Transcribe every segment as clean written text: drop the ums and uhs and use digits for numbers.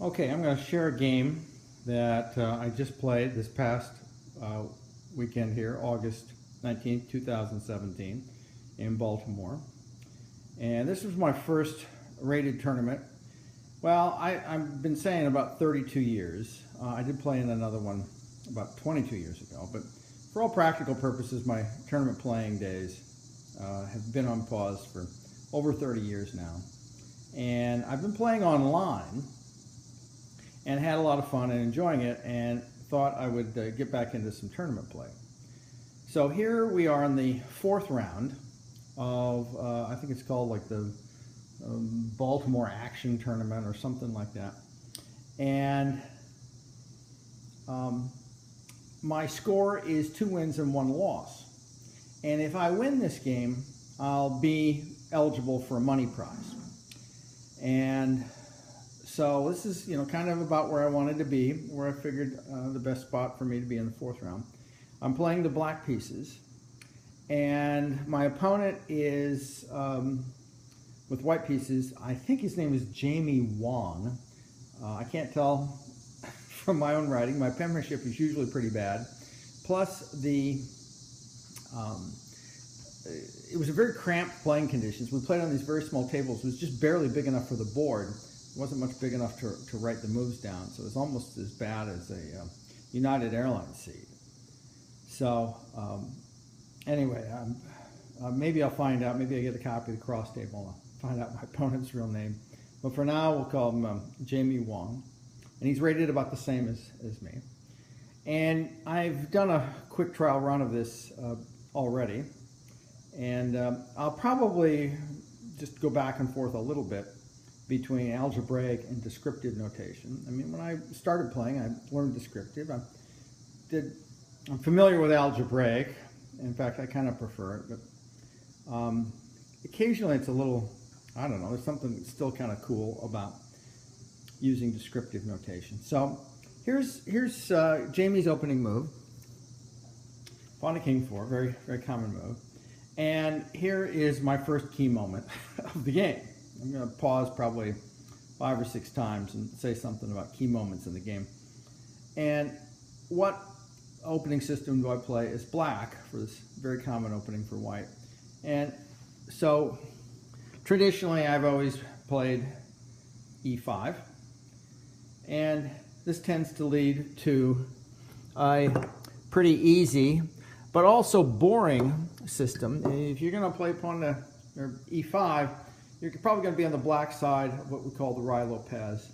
Okay, I'm going to share a game that I just played this past weekend here, August 19th, 2017 in Baltimore. And this was my first rated tournament. Well, I've been saying about 32 years. I did play in another one about 22 years ago, but for all practical purposes, my tournament playing days have been on pause for over 30 years now. And I've been playing online and had a lot of fun and enjoying it, and thought I would get back into some tournament play. So here we are in the fourth round of, I think it's called like the Baltimore Action Tournament or something like that. And my score is 2 wins and 1 loss. And if I win this game, I'll be eligible for a money prize. And so this is, kind of about where I wanted to be, where I figured the best spot for me to be in the fourth round. I'm playing the black pieces, and my opponent is, with white pieces, I think his name is Jamie Wong. I can't tell from my own writing. My penmanship is usually pretty bad. Plus, it was a very cramped playing conditions. We played on these very small tables. It was just barely big enough for the board. It wasn't much big enough to write the moves down, so it was almost as bad as a United Airlines seat. So anyway, maybe I'll find out. Maybe I get a copy of the cross table and I'll find out my opponent's real name. But for now, we'll call him Jamie Wong, and he's rated about the same as me. And I've done a quick trial run of this already, and I'll probably just go back and forth a little bit between algebraic and descriptive notation. I mean, when I started playing, I learned descriptive. I'm familiar with algebraic. In fact, I kind of prefer it, but occasionally it's a little, I don't know, there's something still kind of cool about using descriptive notation. So here's Jamie's opening move. Pawn to king 4, very, very common move. And here is my first key moment of the game. I'm going to pause probably 5 or 6 times and say something about key moments in the game. And what opening system do I play is black for this very common opening for white. And so traditionally I've always played e5. And this tends to lead to a pretty easy but also boring system. If you're going to play pawn to e5, you're probably going to be on the black side of what we call the Ruy Lopez.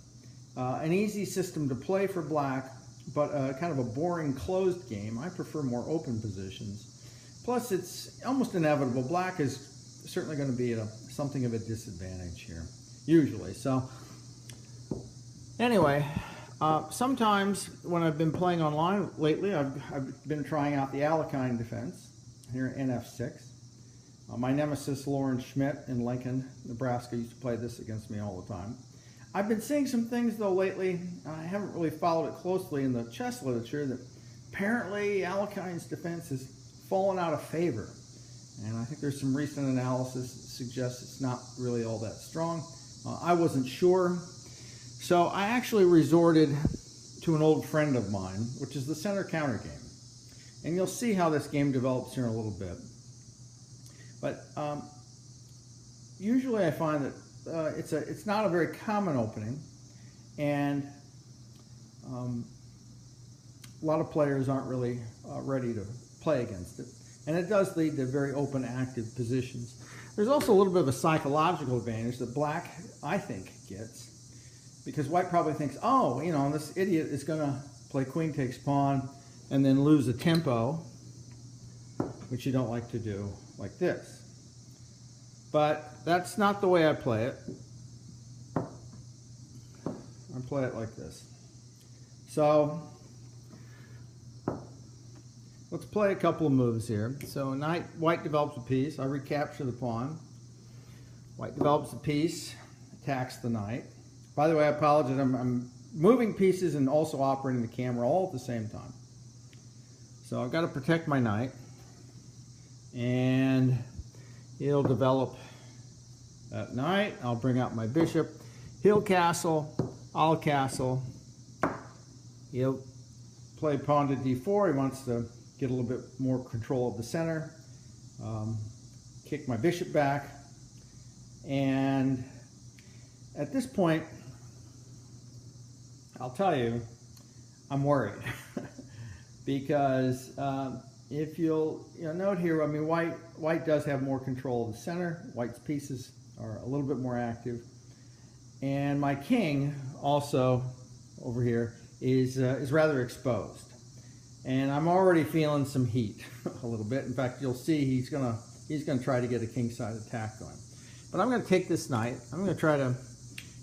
An easy system to play for black, but kind of a boring closed game. I prefer more open positions. Plus, it's almost inevitable. Black is certainly going to be at something of a disadvantage here, usually. So, anyway, sometimes when I've been playing online lately, I've been trying out the Alekhine defense here in f6. My nemesis, Lauren Schmidt in Lincoln, Nebraska, used to play this against me all the time. I've been seeing some things, though, lately. I haven't really followed it closely in the chess literature that apparently Alekhine's defense has fallen out of favor. And I think there's some recent analysis that suggests it's not really all that strong. I wasn't sure. So I actually resorted to an old friend of mine, which is the center counter game. And you'll see how this game develops here in a little bit. But usually I find that it's not a very common opening, and a lot of players aren't really ready to play against it. And it does lead to very open, active positions. There's also a little bit of a psychological advantage that black, I think, gets, because white probably thinks, oh, this idiot is going to play queen takes pawn and then lose a tempo, which you don't like to do like this. But that's not the way I play it. I play it like this. So let's play a couple of moves here. So white develops a piece. I recapture the pawn. White develops a piece, attacks the knight. By the way, I apologize. I'm moving pieces and also operating the camera all at the same time. So I've got to protect my knight. And he'll develop that knight. I'll bring out my bishop. He'll castle. I'll castle. He'll play pawn to d4. He wants to get a little bit more control of the center. Kick my bishop back. And at this point, I'll tell you, I'm worried. Because if you'll note here, I mean, white does have more control of the center. White's pieces are a little bit more active. And my king also over here is rather exposed. And I'm already feeling some heat a little bit. In fact, you'll see he's gonna try to get a kingside attack going. But I'm gonna take this knight. I'm gonna try to,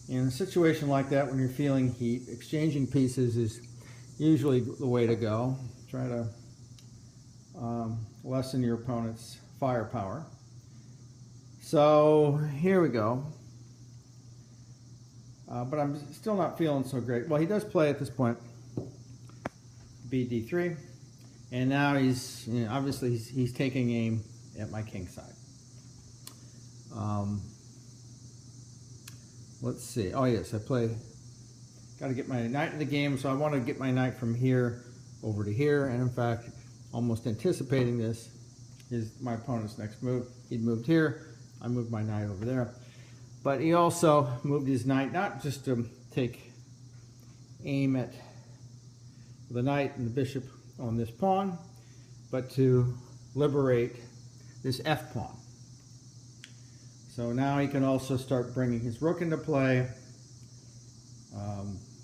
in a situation like that when you're feeling heat, exchanging pieces is usually the way to go. Try to lessen your opponent's firepower. So here we go. But I'm still not feeling so great. Well, he does play at this point bd3, and now he's obviously he's taking aim at my king side. Let's see. Oh yes, I play. Got to get my knight in the game, so I want to get my knight from here over to here. And in fact, almost anticipating this is my opponent's next move. He'd moved here. I moved my knight over there. But he also moved his knight not just to take aim at the knight and the bishop on this pawn, but to liberate this f pawn. So now he can also start bringing his rook into play.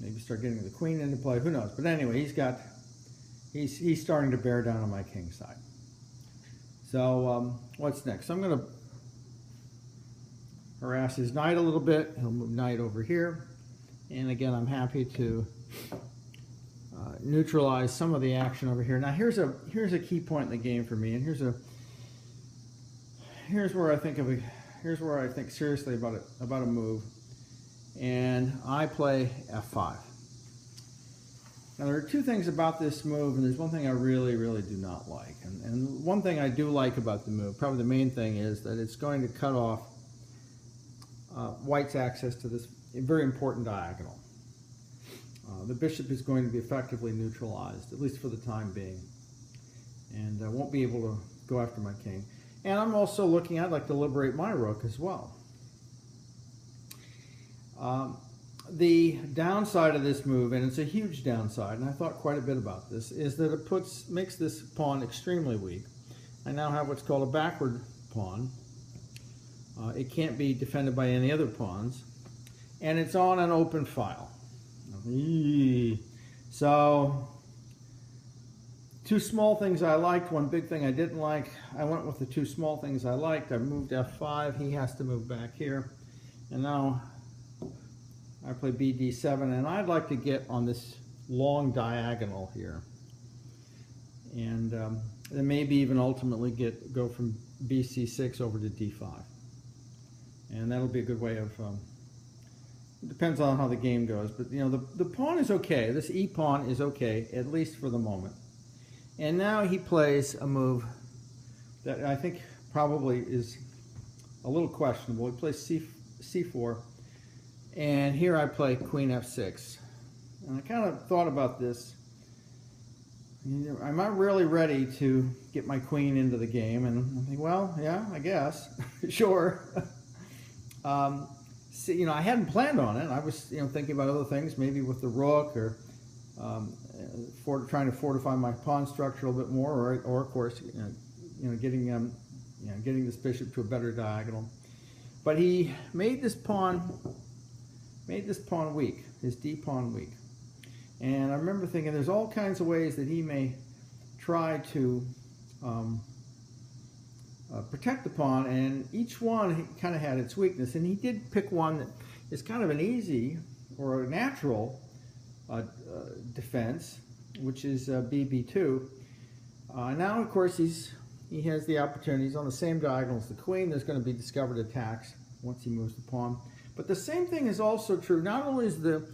Maybe start getting the queen into play. Who knows? But anyway, he's starting to bear down on my king side. So what's next? So I'm going to harass his knight a little bit. He'll move knight over here. And again, I'm happy to neutralize some of the action over here. Now here's a key point in the game for me, and here's where I think seriously about a move. And I play f5. Now there are two things about this move, and there's one thing I really, really do not like. And one thing I do like about the move, probably the main thing, is that it's going to cut off white's access to this very important diagonal. The bishop is going to be effectively neutralized, at least for the time being, and won't be able to go after my king. And I'm also looking, I'd like to liberate my rook as well. The downside of this move, and it's a huge downside, and I thought quite a bit about this, is that it makes this pawn extremely weak. I now have what's called a backward pawn. It can't be defended by any other pawns, and it's on an open file. So, two small things I liked, one big thing I didn't like. I went with the two small things I liked. I moved f5, he has to move back here, and now I play bd7, and I'd like to get on this long diagonal here, and then maybe even ultimately go from bc6 over to d5. And that'll be a good way of, it depends on how the game goes, but the pawn is okay. This e pawn is okay, at least for the moment. And now he plays a move that I think probably is a little questionable. He plays c4, and here I play queen f6. And I kind of thought about this. Am I really ready to get my queen into the game? And I think, well, yeah, I guess, sure. I hadn't planned on it. I was, thinking about other things, maybe with the rook, or trying to fortify my pawn structure a little bit more, or of course, getting this bishop to a better diagonal. But he made this pawn weak, his d pawn weak. And I remember thinking, there's all kinds of ways that he may try to protect the pawn, and each one kind of had its weakness, and he did pick one that is kind of an easy or a natural defense, which is bb2. Now, of course, he has the opportunities on the same diagonal as the queen. There's going to be discovered attacks once he moves the pawn. But the same thing is also true. Not only is the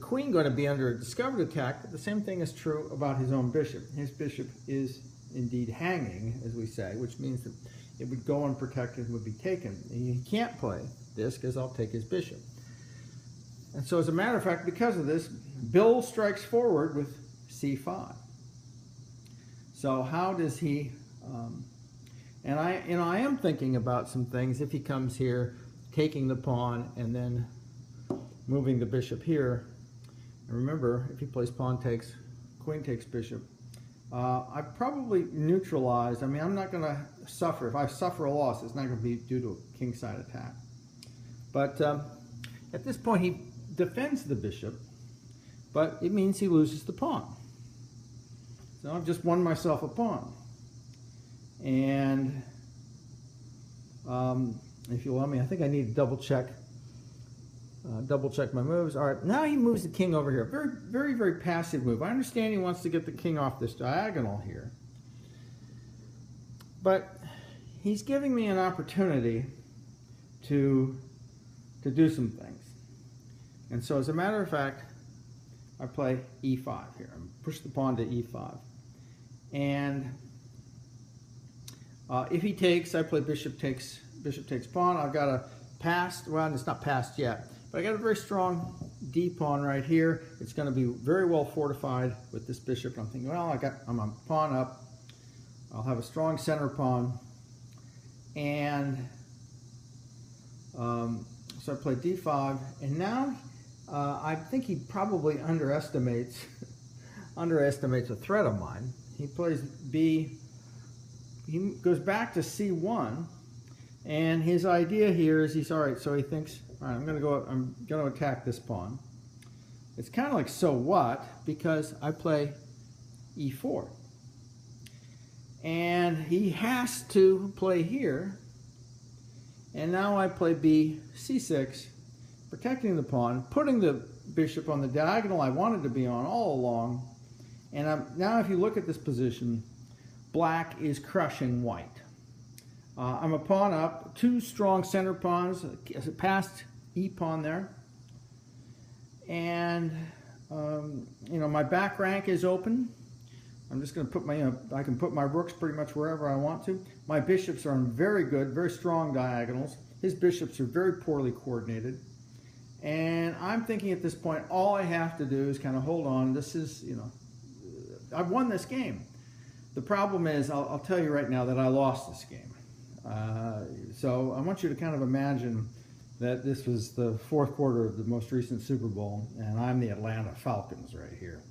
queen going to be under a discovered attack, but the same thing is true about his own bishop. His bishop is indeed hanging, as we say, which means that it would go unprotected and would be taken. He can't play this because I'll take his bishop. And so as a matter of fact, because of this, Bill strikes forward with c5. So how does he, and I am thinking about some things. If he comes here, taking the pawn and then moving the bishop here, and remember, if he plays pawn takes, queen takes bishop, I probably neutralized. I mean, I'm not going to suffer. If I suffer a loss, it's not going to be due to a kingside attack. But at this point, he defends the bishop, but it means he loses the pawn. So I've just won myself a pawn. And if you allow me, I think I need to double check my moves. All right, now he moves the king over here. Very, very, very passive move. I understand he wants to get the king off this diagonal here, but he's giving me an opportunity to do some things. And so as a matter of fact, I play e5 here. I push the pawn to e5. And if he takes, I play bishop takes pawn. I've got a passed, well, it's not passed yet, but I got a very strong d pawn right here. It's going to be very well fortified with this bishop. I'm thinking, well, I'm a pawn up. I'll have a strong center pawn. And so I play d5, and now I think he probably underestimates a threat of mine. He plays b. He goes back to c1, and his idea here is he's all right. So he thinks, all right, I'm going to attack this pawn. It's kind of like, so what? Because I play e4, and he has to play here. And now I play b c6, protecting the pawn, putting the bishop on the diagonal I wanted to be on all along. And now if you look at this position, black is crushing white. I'm a pawn up, two strong center pawns, passed e pawn there. And, you know, my back rank is open. I'm just going to put my, I can put my rooks pretty much wherever I want to. My bishops are on very good, very strong diagonals. His bishops are very poorly coordinated. And I'm thinking at this point, all I have to do is kind of hold on. This is, you know, I've won this game. The problem is, I'll tell you right now that I lost this game. So I want you to kind of imagine that this was the fourth quarter of the most recent Super Bowl, and I'm the Atlanta Falcons right here.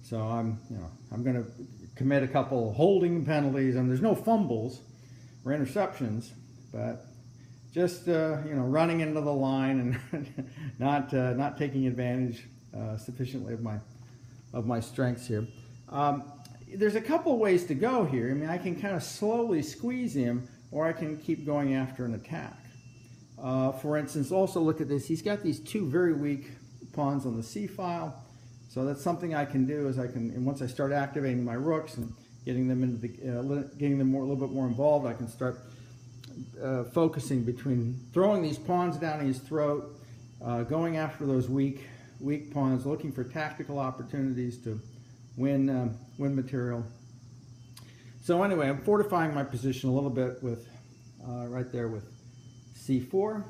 So I'm going to commit a couple holding penalties, and there's no fumbles or interceptions, but just running into the line and not taking advantage sufficiently of my strengths here. There's a couple of ways to go here. I mean, I can kind of slowly squeeze him, or I can keep going after an attack. For instance, also look at this. He's got these two very weak pawns on the c file. So that's something I can do, is and once I start activating my rooks and getting them into getting them a little bit more involved, I can start focusing between throwing these pawns down his throat, going after those weak pawns, looking for tactical opportunities to win material. So anyway, I'm fortifying my position a little bit with right there with c4,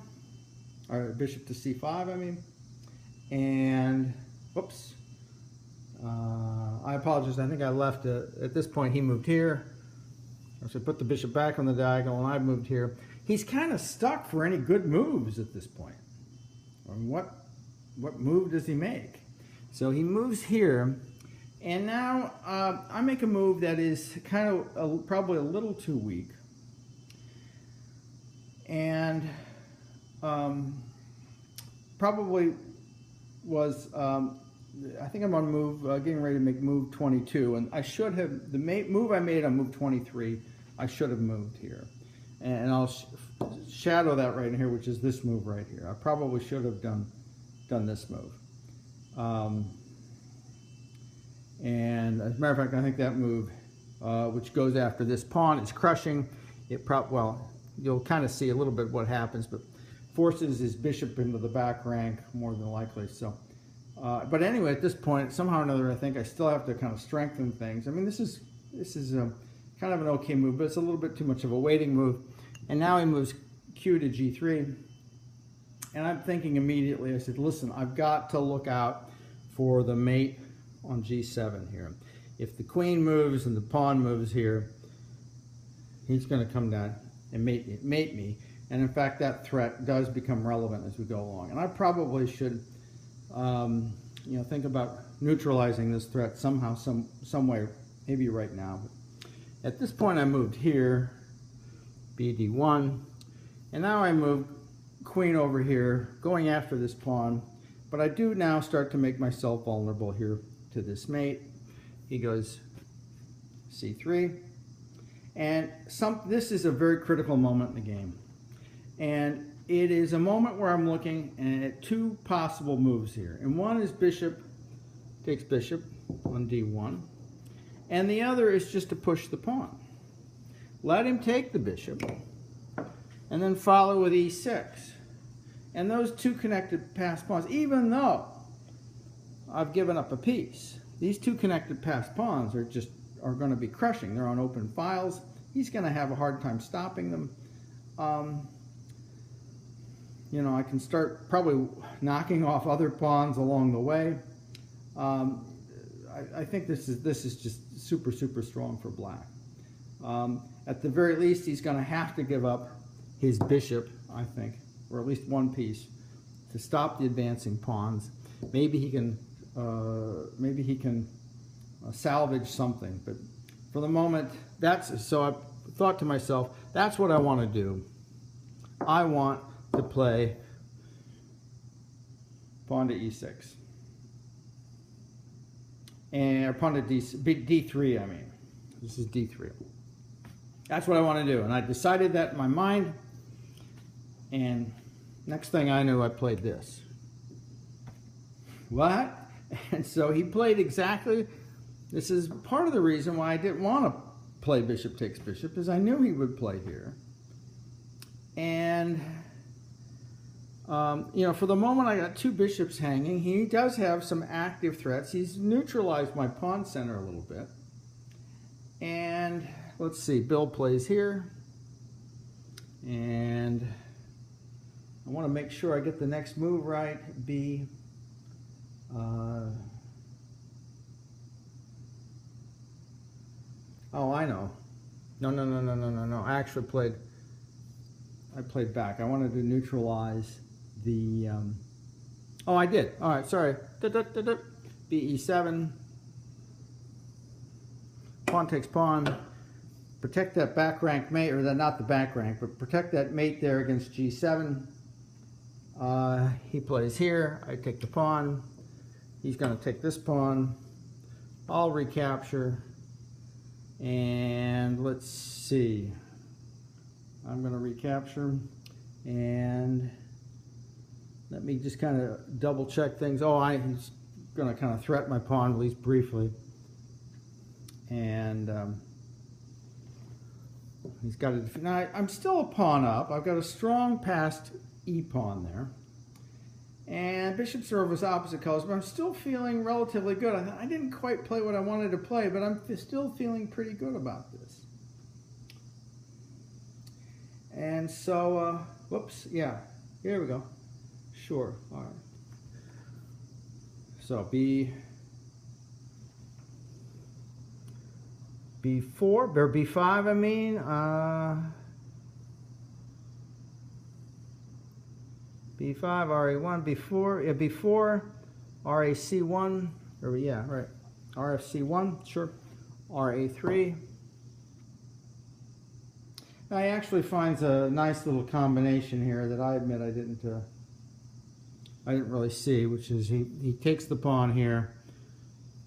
or bishop to c5, I mean, and whoops. I apologize. I think I left at this point. He moved here. So I put the bishop back on the diagonal, and I moved here. He's kind of stuck for any good moves at this point. I mean, what move does he make? So he moves here, and now I make a move that is kind of probably a little too weak, and probably was. I think I'm on move, getting ready to make move 22, and I should have, the move I made on move 23, I should have moved here. And I'll shadow that right in here, which is this move right here. I probably should have done this move. And as a matter of fact, I think that move, which goes after this pawn, is crushing. Well, you'll kind of see a little bit what happens, but forces his bishop into the back rank more than likely. So. But anyway, at this point, somehow or another, I think I still have to kind of strengthen things. I mean, this is kind of an okay move, but it's a little bit too much of a waiting move. And now he moves q to g3. And I'm thinking immediately, I said, listen, I've got to look out for the mate on g7 here. If the queen moves and the pawn moves here, he's going to come down and mate me. And in fact, that threat does become relevant as we go along. And I probably should think about neutralizing this threat somehow, some way, maybe right now. But at this point, I moved here, bd1, and now I move queen over here, going after this pawn. But I do now start to make myself vulnerable here to this mate. He goes c3, and this is a very critical moment in the game. And it is a moment where I'm looking at two possible moves here. And one is bishop takes bishop on d1. And the other is just to push the pawn. Let him take the bishop and then follow with e6. And those two connected passed pawns, even though I've given up a piece, these two connected passed pawns are going to be crushing. They're on open files. He's going to have a hard time stopping them. I can start probably knocking off other pawns along the way. I think this is just super, super strong for black. At the very least, he's going to have to give up his bishop, I think, or at least one piece, to stop the advancing pawns. Maybe he can salvage something. But for the moment, so I thought to myself, that's what I want to do. I want to play pawn to e6. And pawn to d3, I mean. This is d3. That's what I want to do. And I decided that in my mind. And next thing I knew, I played this. What? And so he played exactly, this is part of the reason why I didn't want to play bishop takes bishop, is I knew he would play here. And, for the moment I got two bishops hanging. He does have some active threats. He's neutralized my pawn center a little bit. And let's see, Bill plays here. And I want to make sure I get the next move right. Oh, I know. No. I actually I played back. I wanted to neutralize the, oh, I did. All right, sorry. be7. Pawn takes pawn. Protect that back rank mate, or not the back rank, but protect that mate there against g7. He plays here. I take the pawn. He's going to take this pawn. I'll recapture. And let's see. I'm going to recapture. And let me just kind of double check things. Oh, he's going to kind of threat my pawn, at least briefly. And he's got to. Now I'm still a pawn up. I've got a strong passed e pawn there. And bishop serve was opposite colors, but I'm still feeling relatively good. I didn't quite play what I wanted to play, but I'm still feeling pretty good about this. And so, whoops, yeah, here we go. Sure, all right. So B4, or B5, I mean. B5, RA1, B4, yeah, B4, RAC1, or yeah, right, RFC1, sure, RA3. Now he actually finds a nice little combination here that I admit I didn't really see, which is he takes the pawn here,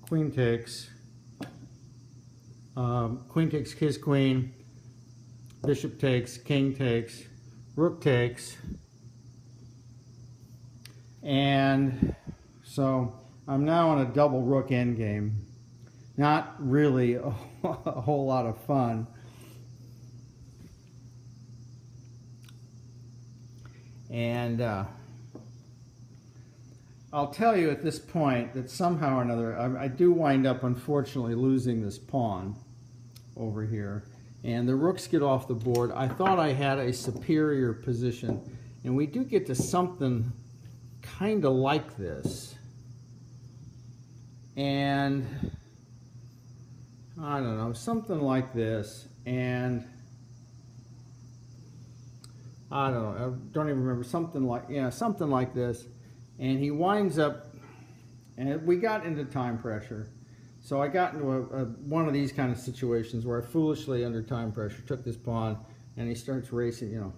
queen takes his queen, bishop takes, king takes, rook takes. And so I'm now on a double rook endgame. Not really a whole lot of fun. And I'll tell you at this point that somehow or another I do wind up unfortunately losing this pawn over here. And the rooks get off the board. I thought I had a superior position And we do get to something kind of like this. And I don't know, something like this. And I don't know, I don't even remember, something like, yeah, something like this. And he winds up, and we got into time pressure. So I got into one of these kind of situations where I foolishly, under time pressure, took this pawn, and he starts racing. You know,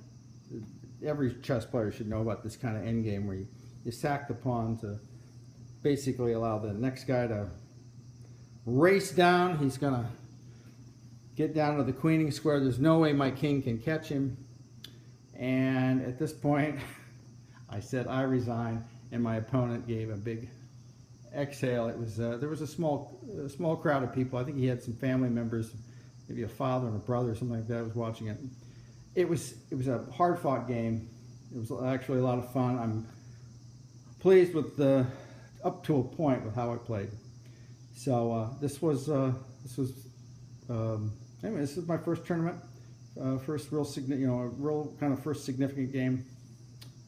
every chess player should know about this kind of end game where you sack the pawn to basically allow the next guy to race down. He's going to get down to the queening square. There's no way my king can catch him. And at this point, I said, I resign, and my opponent gave a big exhale. It was there was a small crowd of people. I think he had some family members, maybe a father and a brother or something like that, was watching it. It was a hard-fought game. It was actually a lot of fun. I'm pleased with up to a point with how I played. So this was anyway. This is my first tournament, first real significant game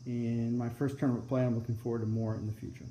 in my first tournament play. I'm looking forward to more in the future.